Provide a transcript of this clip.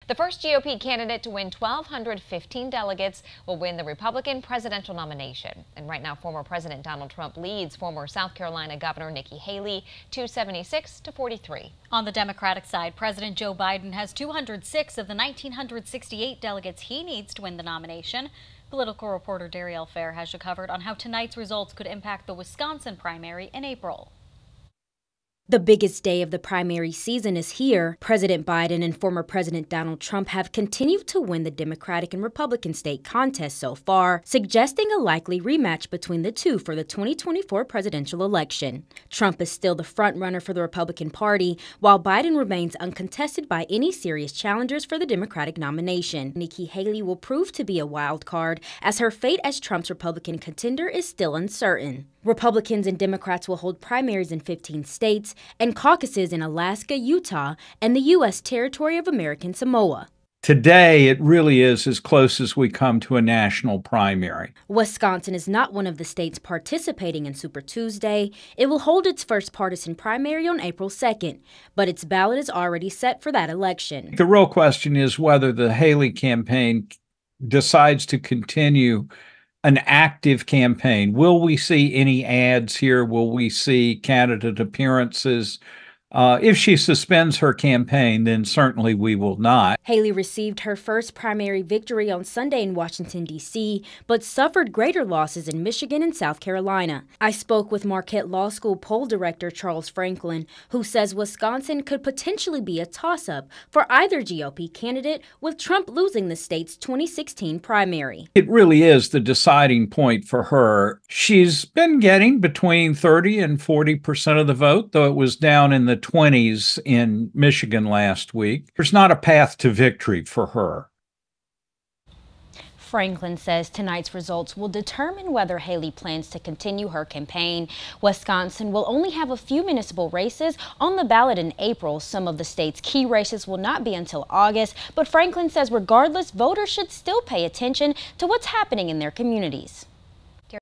The first GOP candidate to win 1,215 delegates will win the Republican presidential nomination. And right now, former President Donald Trump leads former South Carolina Governor Nikki Haley 276 to 43. On the Democratic side, President Joe Biden has 206 of the 1,968 delegates he needs to win the nomination. Political reporter Darielle Fair has you covered on how tonight's results could impact the Wisconsin primary in April. The biggest day of the primary season is here. President Biden and former President Donald Trump have continued to win the Democratic and Republican state contests so far, suggesting a likely rematch between the two for the 2024 presidential election. Trump is still the frontrunner for the Republican Party, while Biden remains uncontested by any serious challengers for the Democratic nomination. Nikki Haley will prove to be a wild card, as her fate as Trump's Republican contender is still uncertain. Republicans and Democrats will hold primaries in 15 states and caucuses in Alaska, Utah, and the U.S. territory of American Samoa. Today, it really is as close as we come to a national primary. Wisconsin is not one of the states participating in Super Tuesday. It will hold its first partisan primary on April 2nd, but its ballot is already set for that election. The real question is whether the Haley campaign decides to continue an active campaign. Will we see any ads here? Will we see candidate appearances? If she suspends her campaign, then certainly we will not. Haley received her first primary victory on Sunday in Washington, D.C., but suffered greater losses in Michigan and South Carolina. I spoke with Marquette Law School poll director Charles Franklin, who says Wisconsin could potentially be a toss-up for either GOP candidate, with Trump losing the state's 2016 primary. It really is the deciding point for her. She's been getting between 30 and 40% of the vote, though it was down in the 20s in Michigan last week. There's not a path to victory for her. Franklin says tonight's results will determine whether Haley plans to continue her campaign. Wisconsin will only have a few municipal races on the ballot in April. Some of the state's key races will not be until August, but Franklin says regardless, voters should still pay attention to what's happening in their communities.